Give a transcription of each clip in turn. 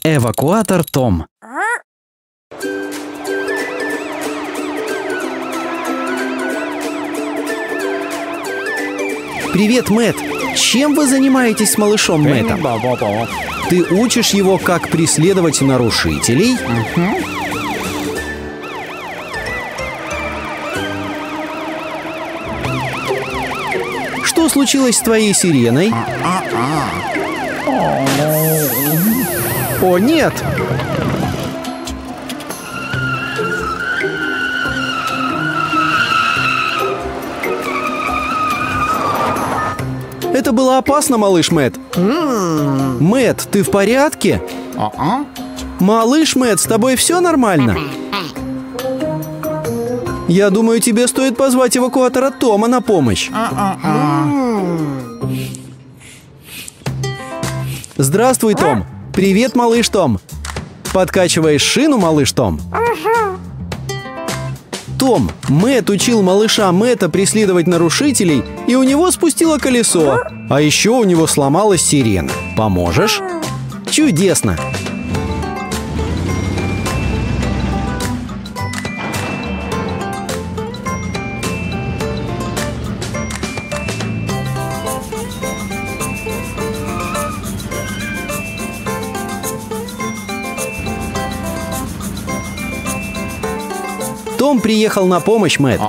Эвакуатор Том. Привет, Мэтт. Чем вы занимаетесь с малышом Мэттом? Ты учишь его, как преследовать нарушителей? Что случилось с твоей сиреной? О, нет! Это было опасно, малыш Мэтт. Мэтт, ты в порядке? Малыш Мэтт, с тобой все нормально? Я думаю, тебе стоит позвать эвакуатора Тома на помощь. Здравствуй, Том. Привет, малыш Том. Подкачиваешь шину, малыш Том? Том, Мэтт учил малыша Мэтта преследовать нарушителей, и у него спустило колесо. А еще у него сломалась сирена. Поможешь? Чудесно! Том приехал на помощь, Мэтт.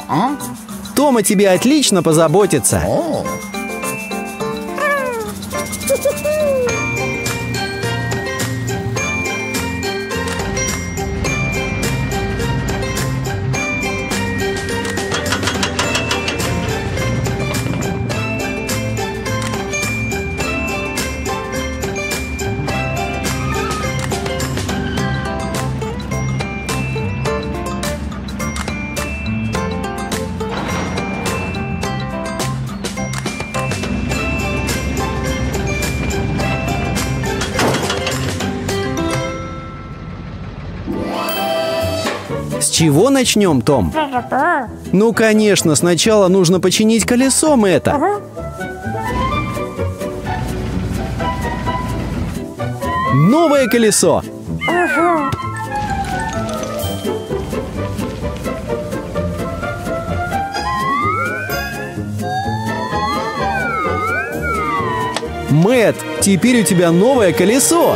Том о тебе отлично позаботится. С чего начнем, Том? Ну, конечно, сначала нужно починить колесо Мэтта. Новое колесо! Мэтт, теперь у тебя новое колесо!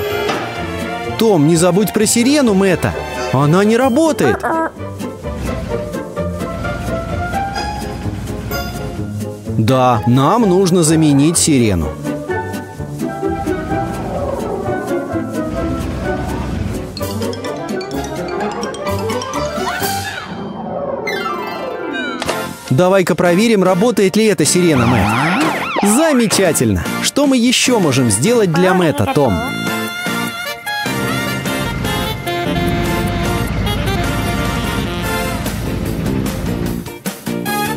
Том, не забудь про сирену Мэтта. Она не работает. Да, нам нужно заменить сирену. Давай-ка проверим, работает ли эта сирена, Мэтт. Замечательно! Что мы еще можем сделать для Мэтта, Том?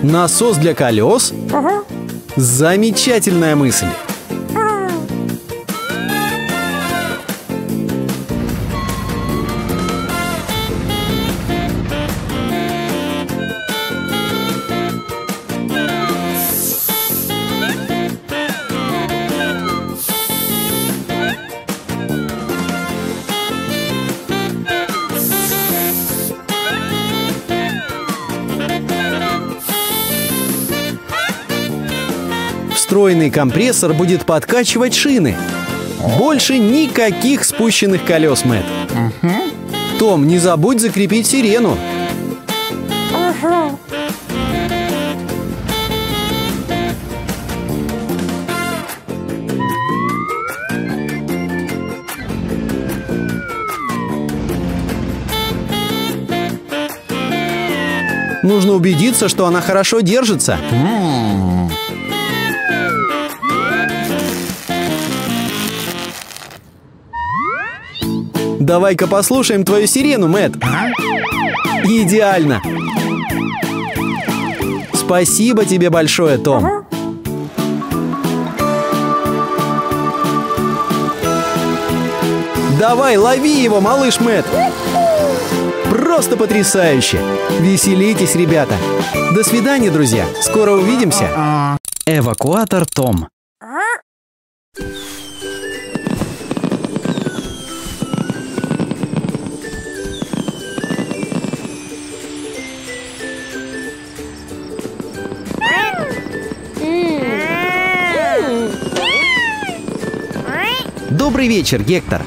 Насос для колес? Замечательная мысль! Встроенный компрессор будет подкачивать шины. Больше никаких спущенных колес, Мэтт. Том, не забудь закрепить сирену. Нужно убедиться, что она хорошо держится. Давай-ка послушаем твою сирену, Мэтт. Идеально! Спасибо тебе большое, Том. Давай, лови его, малыш Мэтт. Просто потрясающе! Веселитесь, ребята! До свидания, друзья! Скоро увидимся! Эвакуатор Том. Добрый вечер, Гектор.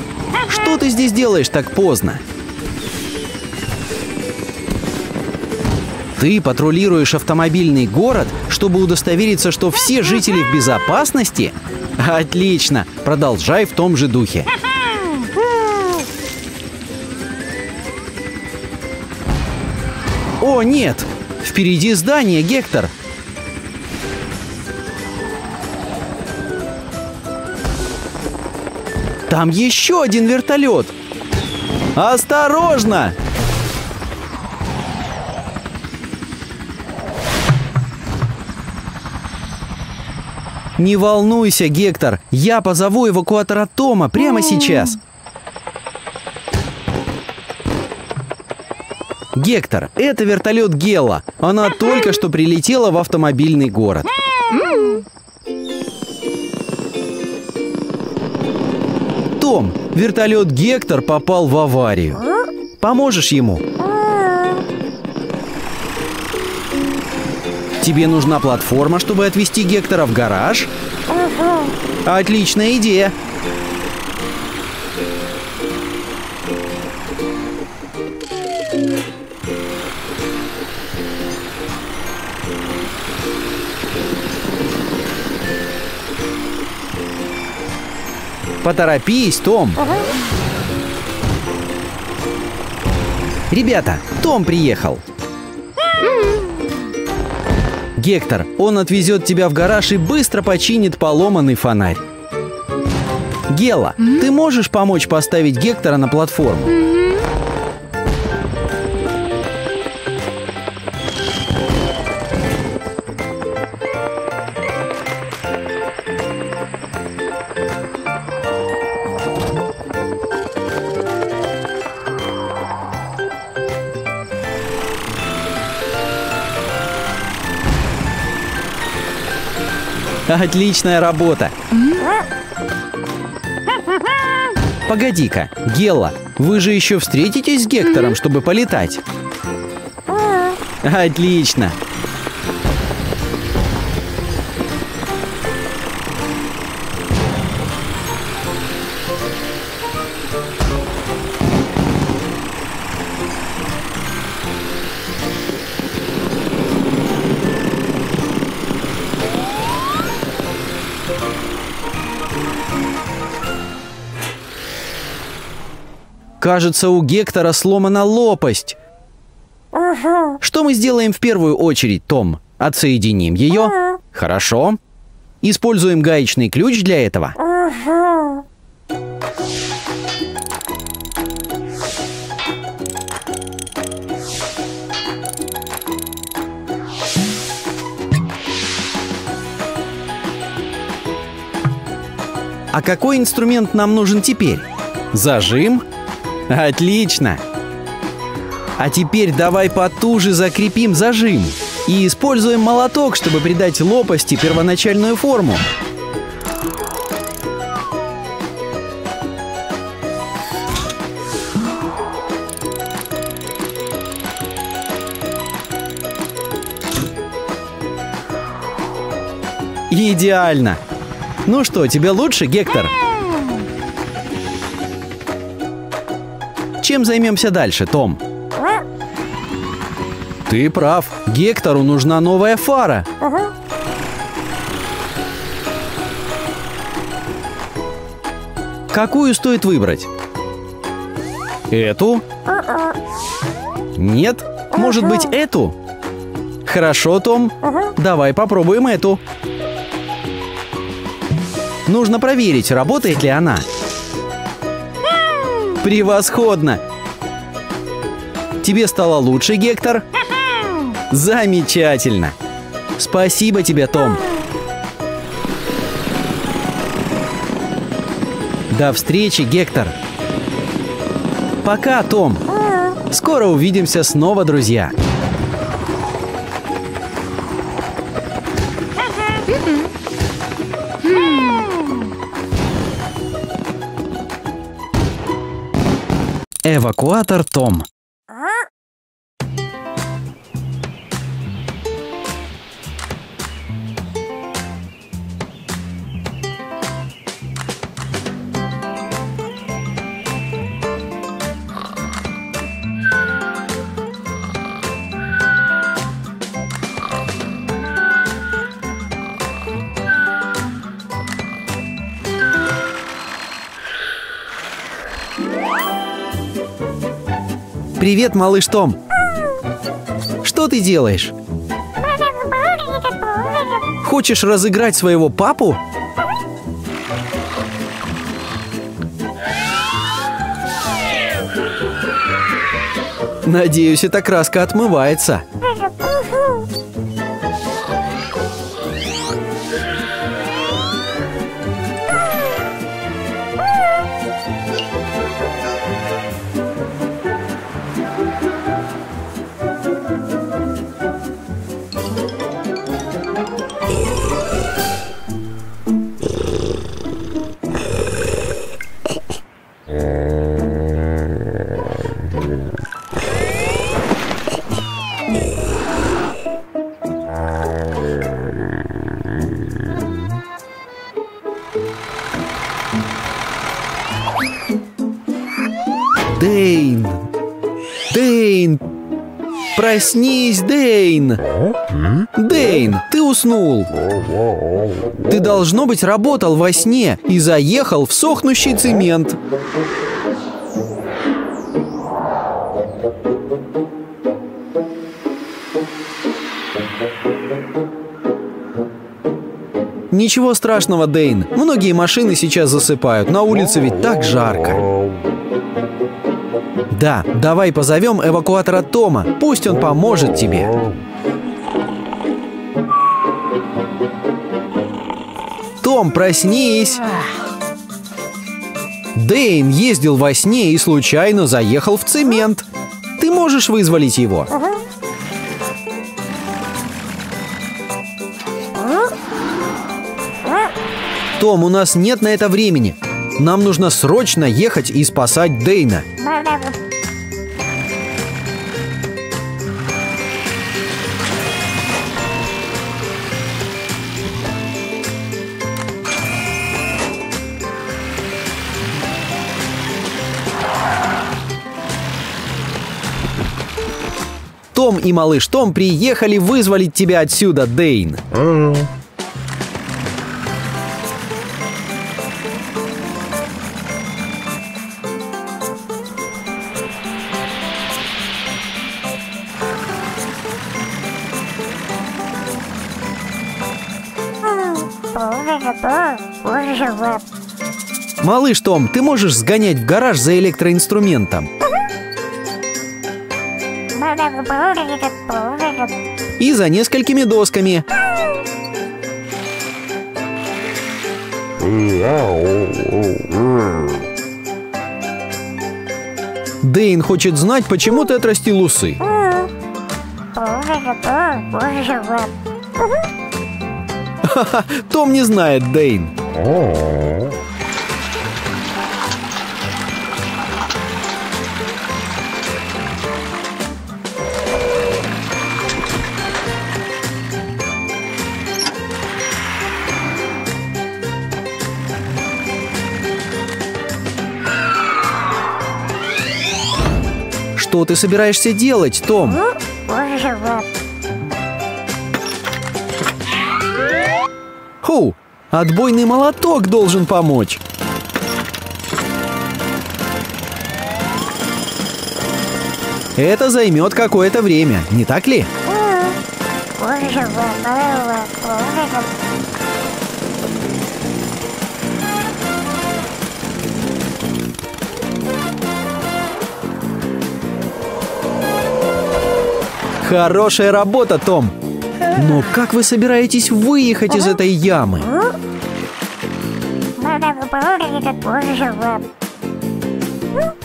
Что ты здесь делаешь так поздно? Ты патрулируешь автомобильный город, чтобы удостовериться, что все жители в безопасности? Отлично! Продолжай в том же духе. О, нет! Впереди здание, Гектор! Там еще один вертолет! Осторожно! Не волнуйся, Гектор, я позову эвакуатора Тома прямо сейчас. Гектор, это вертолет Гела. Она только что прилетела в автомобильный город. Том, вертолет Гектор попал в аварию. Поможешь ему? Тебе нужна платформа, чтобы отвезти Гектора в гараж? Отличная идея. Поторопись, Том. Ребята, Том приехал. Гектор, он отвезет тебя в гараж и быстро починит поломанный фонарь. Гела, ты можешь помочь поставить Гектора на платформу? Отличная работа! Погоди-ка, Гела, вы же еще встретитесь с Гектором, чтобы полетать? Отлично! Кажется, у Гектора сломана лопасть. Что мы сделаем в первую очередь, Том? Отсоединим ее? Хорошо. Используем гаечный ключ для этого. А какой инструмент нам нужен теперь? Зажим? Отлично! А теперь давай потуже закрепим зажим и используем молоток, чтобы придать лопасти первоначальную форму. Идеально! Ну что, тебе лучше, Гектор? Чем займемся дальше, Том? Ты прав. Гектору нужна новая фара. Какую стоит выбрать? Эту? Нет? Может быть, эту? Хорошо, Том. Давай попробуем эту. Нужно проверить, работает ли она. Превосходно! Тебе стало лучше, Гектор? Замечательно! Спасибо тебе, Том! До встречи, Гектор! Пока, Том! Скоро увидимся снова, друзья! Эвакуатор Том. Привет, малыш Том. Что ты делаешь? Хочешь разыграть своего папу? Надеюсь, эта краска отмывается. Дэйн! Дэйн! Проснись, Дэйн! Дэйн, ты уснул! Ты, должно быть, работал во сне и заехал в сохнущий цемент. Ничего страшного, Дэйн. Многие машины сейчас засыпают. На улице ведь так жарко. Да, давай позовем эвакуатора Тома. Пусть он поможет тебе. Том, проснись! Дэйн ездил во сне и случайно заехал в цемент. Ты можешь вызволить его? Том, у нас нет на это времени. Нам нужно срочно ехать и спасать Дэйна. Том и малыш Том приехали вызволить тебя отсюда, Дэйн. Малыш Том, ты можешь сгонять в гараж за электроинструментом? И за несколькими досками. Дэйн хочет знать, почему ты отрастил усы. Ха-ха, Том не знает, Дэйн. Что ты собираешься делать, Том? Ху, отбойный молоток должен помочь. Это займет какое-то время, не так ли? Хорошая работа, Том. Но как вы собираетесь выехать из этой ямы?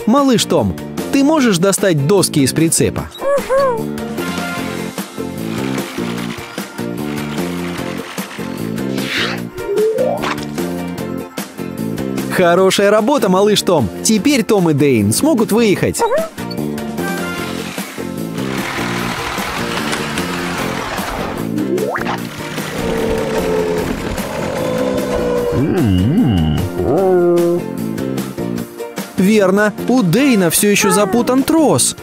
Малыш Том, ты можешь достать доски из прицепа? Хорошая работа, малыш Том. Теперь Том и Дэйн смогут выехать. Верно, у Дэйна все еще запутан трос.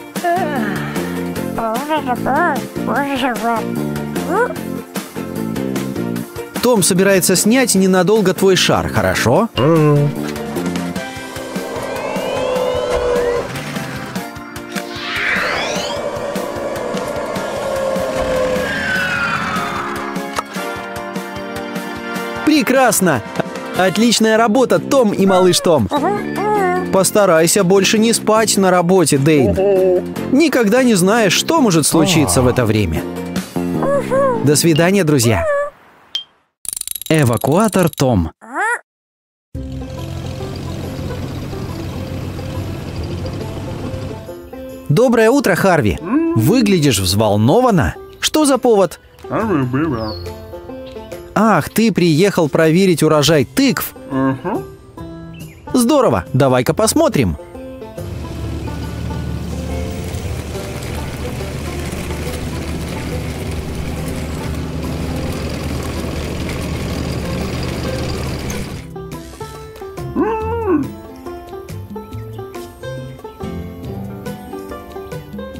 Том собирается снять ненадолго твой шар, хорошо? Прекрасно! Отличная работа, Том и малыш Том. Постарайся больше не спать на работе, Дейн. Никогда не знаешь, что может случиться в это время. До свидания, друзья. Эвакуатор Том. Доброе утро, Харви. Выглядишь взволнованно. Что за повод? Ах, ты приехал проверить урожай тыкв. Здорово, давай-ка посмотрим.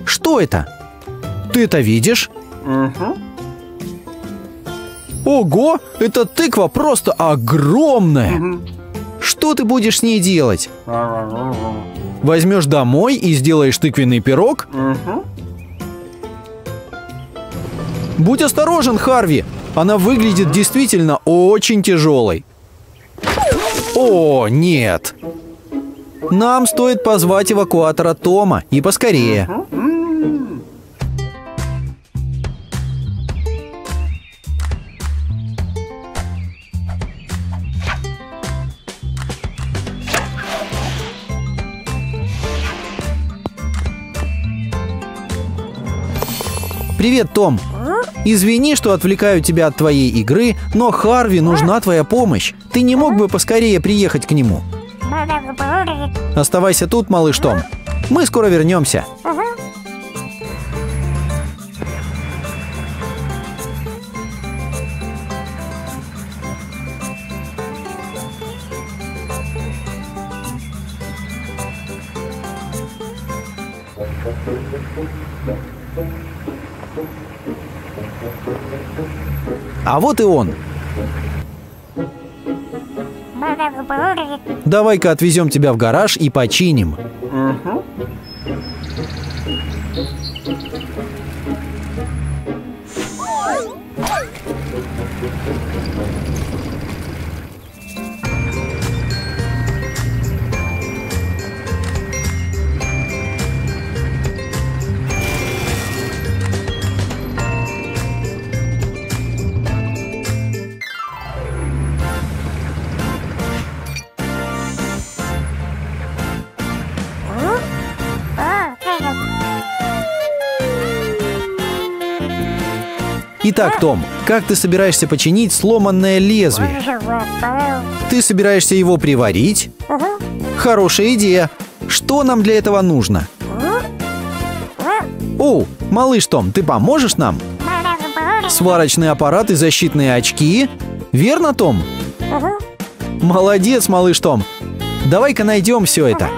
Что это? Ты это видишь? Ого, эта тыква просто огромная. Что ты будешь с ней делать? Возьмешь домой и сделаешь тыквенный пирог? Будь осторожен, Харви. Она выглядит действительно очень тяжелой. О, нет. Нам стоит позвать эвакуатора Тома, и поскорее. Привет, Том. Извини, что отвлекаю тебя от твоей игры, но Харви нужна твоя помощь. Ты не мог бы поскорее приехать к нему? Оставайся тут, малыш Том. Мы скоро вернемся. А вот и он. Давай-ка отвезем тебя в гараж и починим. Итак, Том, как ты собираешься починить сломанное лезвие? Ты собираешься его приварить? Хорошая идея. Что нам для этого нужно? О, малыш Том, ты поможешь нам? Сварочный аппарат и защитные очки? Верно, Том? Молодец, малыш Том. Давай-ка найдем все это.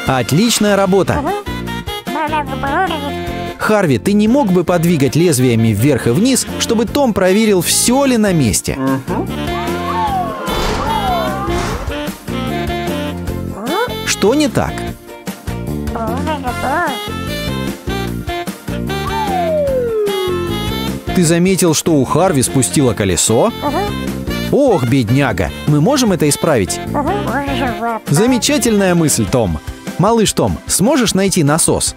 Отличная работа! Харви, ты не мог бы подвигать лезвиями вверх и вниз, чтобы Том проверил, все ли на месте? Что не так? Ты заметил, что у Харви спустило колесо? Ох, бедняга, мы можем это исправить? Замечательная мысль, Том. Малыш Том, сможешь найти насос?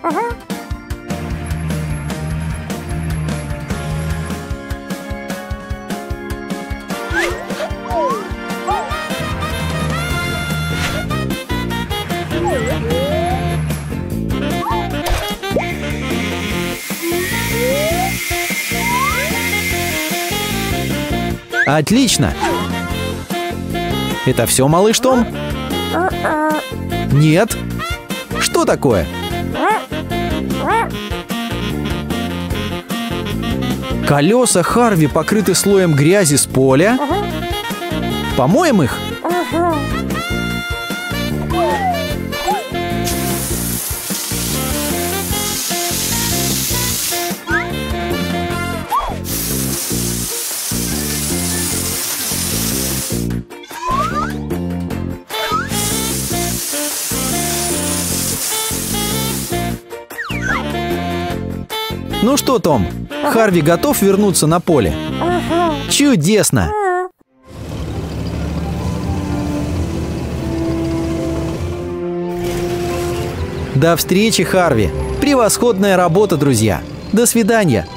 Отлично! Это все, малыш Том? Нет. Что такое? Колеса Харви покрыты слоем грязи с поля. Помоем их? Ну что, Том, Харви готов вернуться на поле? Чудесно! До встречи, Харви! Превосходная работа, друзья! До свидания!